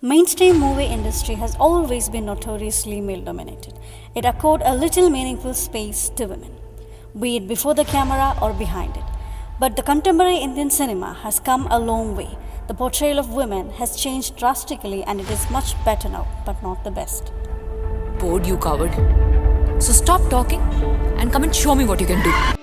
Mainstream movie industry has always been notoriously male-dominated. It accorded a little meaningful space to women, be it before the camera or behind it. But the contemporary Indian cinema has come a long way. The portrayal of women has changed drastically and it is much better now, but not the best. Bored, you coward. So stop talking and come and show me what you can do.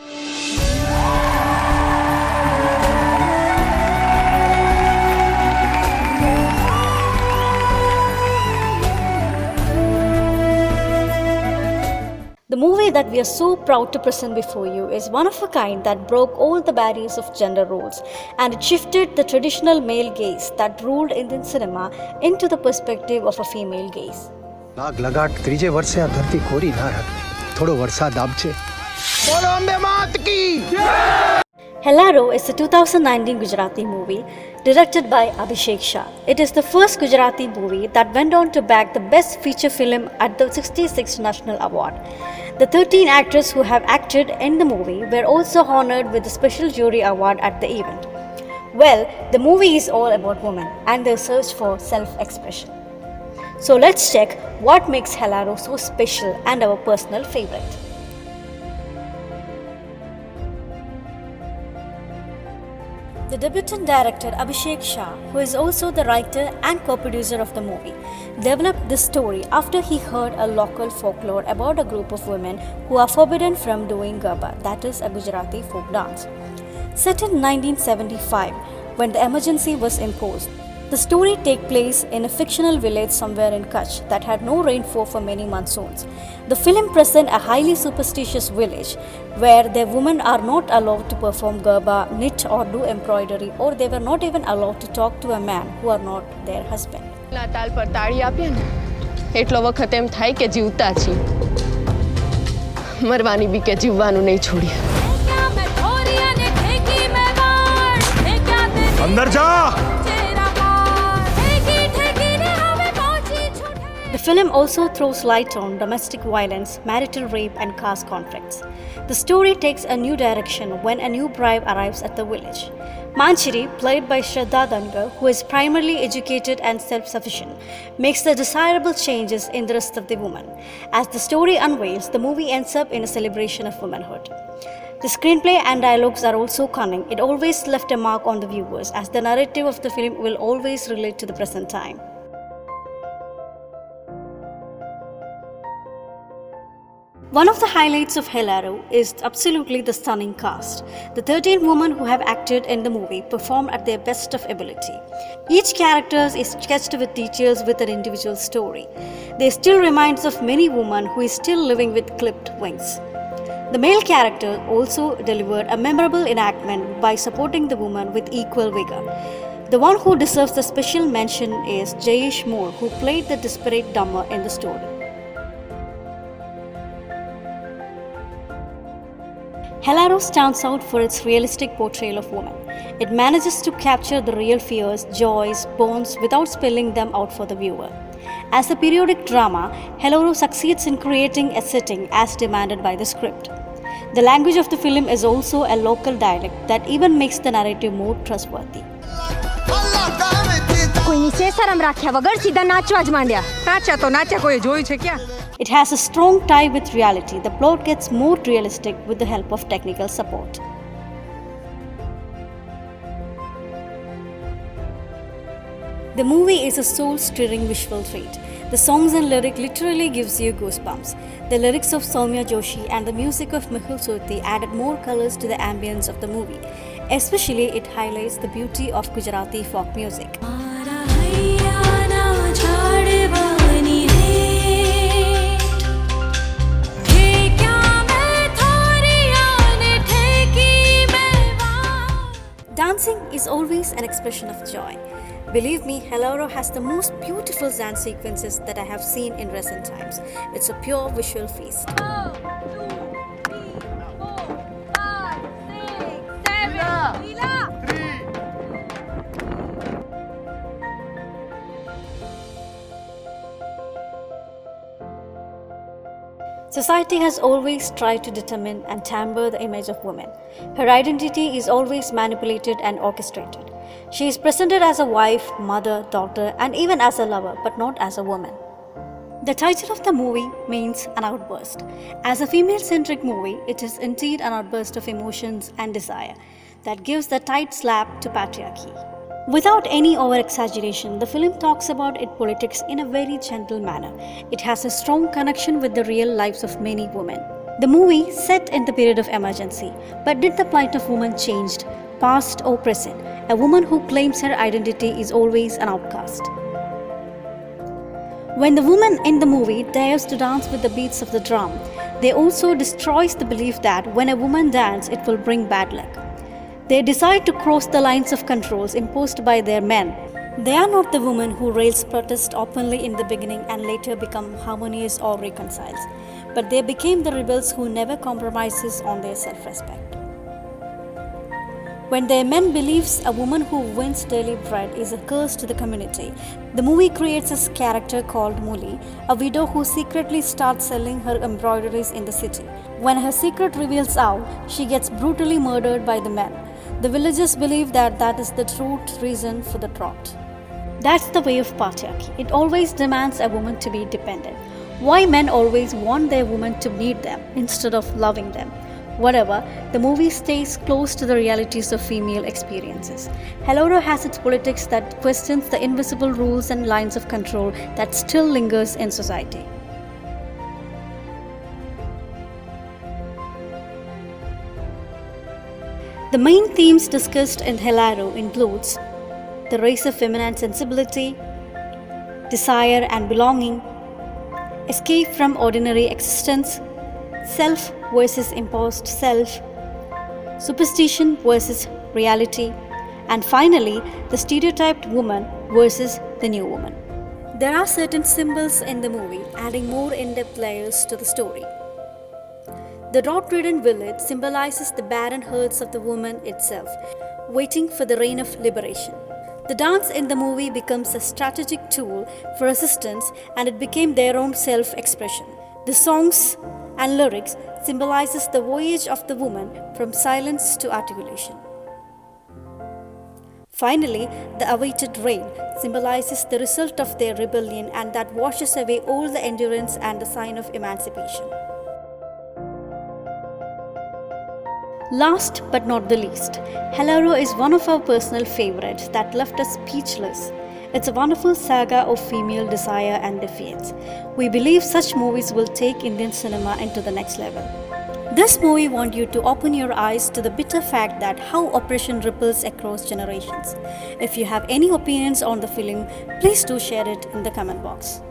The movie that we are so proud to present before you is one of a kind that broke all the barriers of gender roles, and it shifted the traditional male gaze that ruled Indian cinema into the perspective of a female gaze. લાગ લગાટ ત્રીજે વર્ષે આ ધરતી કોરી ના રાખે થોડો વરસાદ આપશે બોલો અંબે માત की Hellaro is a 2019 Gujarati movie directed by Abhishek Shah. It is the first Gujarati movie that went on to bag the Best Feature Film at the 66th National Award. The 13 actors who have acted in the movie were also honored with the Special Jury Award at the event. Well, the movie is all about women and their search for self-expression. So let's check what makes Helaro so special and our personal favorite. The debutant director Abhishek Shah, who is also the writer and co-producer of the movie, developed this story after he heard a local folklore about a group of women who are forbidden from doing Garba, that is a Gujarati folk dance. Set in 1975, when the emergency was imposed, the story takes place in a fictional village somewhere in Kutch that had no rainfall for many monsoons. The film presents a highly superstitious village where their women are not allowed to perform Garba, knit or do embroidery, or they were not even allowed to talk to a man who are not their husband. તાલ પર તાળી આપે ને એટલો વખત એમ થાય કે જીવતા છીએ મરવાની બી કે જીવવાનું નહીં છોડીએ અંદર જા The film also throws light on domestic violence, marital rape and caste conflicts. The story takes a new direction when a new bride arrives at the village. Manchiri, played by Shraddha Dangar, who is primarily educated and self-sufficient, makes the desirable changes in the rest of the woman. As the story unveils, the movie ends up in a celebration of womanhood. The screenplay and dialogues are also cunning. It always left a mark on the viewers, as the narrative of the film will always relate to the present time. One of the highlights of Helaro is absolutely the stunning cast. The 13 women who have acted in the movie performed at their best of ability. Each character is sketched with details with an individual story. They still reminds of many women who is still living with clipped wings. The male character also delivered a memorable enactment by supporting the woman with equal vigor. The one who deserves the special mention is Jayesh Moore, who played the desperate dumber in the story. Helaro stands out for its realistic portrayal of women. It manages to capture the real fears, joys, bonds without spelling them out for the viewer. As a periodic drama, Helaro succeeds in creating a setting as demanded by the script. The language of the film is also a local dialect that even makes the narrative more trustworthy. કોઈની શેષારામ રાખ્યા વગર સીધા નાચવા જ માંડ્યા નાચ્યા તો નાચ્યા કોઈ જોયું છે ક્યાં It has a strong tie with reality. The plot gets more realistic with the help of technical support. The movie is a soul-stirring visual treat. The songs and lyric literally gives you goosebumps. The lyrics of Soumya Joshi and the music of Mehul Surti added more colors to the ambience of the movie. Especially, it highlights the beauty of Gujarati folk music. Dancing is always an expression of joy. Believe me, Helaro has the most beautiful dance sequences that I have seen in recent times. It's a pure visual feast. 1 2 3 4 5 6 7 લીલા Society has always tried to determine and tamper the image of women. Her identity is always manipulated and orchestrated. She is presented as a wife, mother, daughter, and even as a lover, but not as a woman. The title of the movie means an outburst. As a female-centric movie, it is indeed an outburst of emotions and desire that gives the tight slap to patriarchy. Without any over-exaggeration, the film talks about its politics in a very gentle manner. It has a strong connection with the real lives of many women. The movie set in the period of emergency, but did the plight of women changed, past or present? A woman who claims her identity is always an outcast. When the woman in the movie dares to dance with the beats of the drum, they also destroys the belief that when a woman dances, it will bring bad luck. They decide to cross the lines of controls imposed by their men. They are not the women who rails protest openly in the beginning and later become harmonious or reconciles, but they became the rebels who never compromises on their self-respect. When their men believes a woman who wins daily bread is a curse to the community, the movie creates a character called Muli, a widow who secretly starts selling her embroideries in the city. When her secret reveals out, she gets brutally murdered by the men. The villagers believe that that is the true reason for the drought. That's the way of patriarchy. It always demands a woman to be dependent. Why men always want their women to need them instead of loving them? Whatever, the movie stays close to the realities of female experiences. Hellaro has its politics that questions the invisible rules and lines of control that still lingers in society. The main themes discussed in Helaro includes the race of feminine sensibility, desire and belonging, escape from ordinary existence, self versus imposed self, superstition versus reality, and finally, the stereotyped woman versus the new woman. There are certain symbols in the movie adding more in-depth layers to the story. The drought-ridden village symbolizes the barren herds of the woman itself, waiting for the reign of liberation. The dance in the movie becomes a strategic tool for resistance, and it became their own self-expression. The songs and lyrics symbolizes the voyage of the woman from silence to articulation. Finally, the awaited rain symbolizes the result of their rebellion, and that washes away all the endurance and the sign of emancipation. Last but not the least, Helaro is one of our personal favorites that left us speechless. It's a wonderful saga of female desire and defiance. We believe such movies will take Indian cinema into the next level. This movie wants you to open your eyes to the bitter fact that how oppression ripples across generations. If you have any opinions on the film, please do share it in the comment box.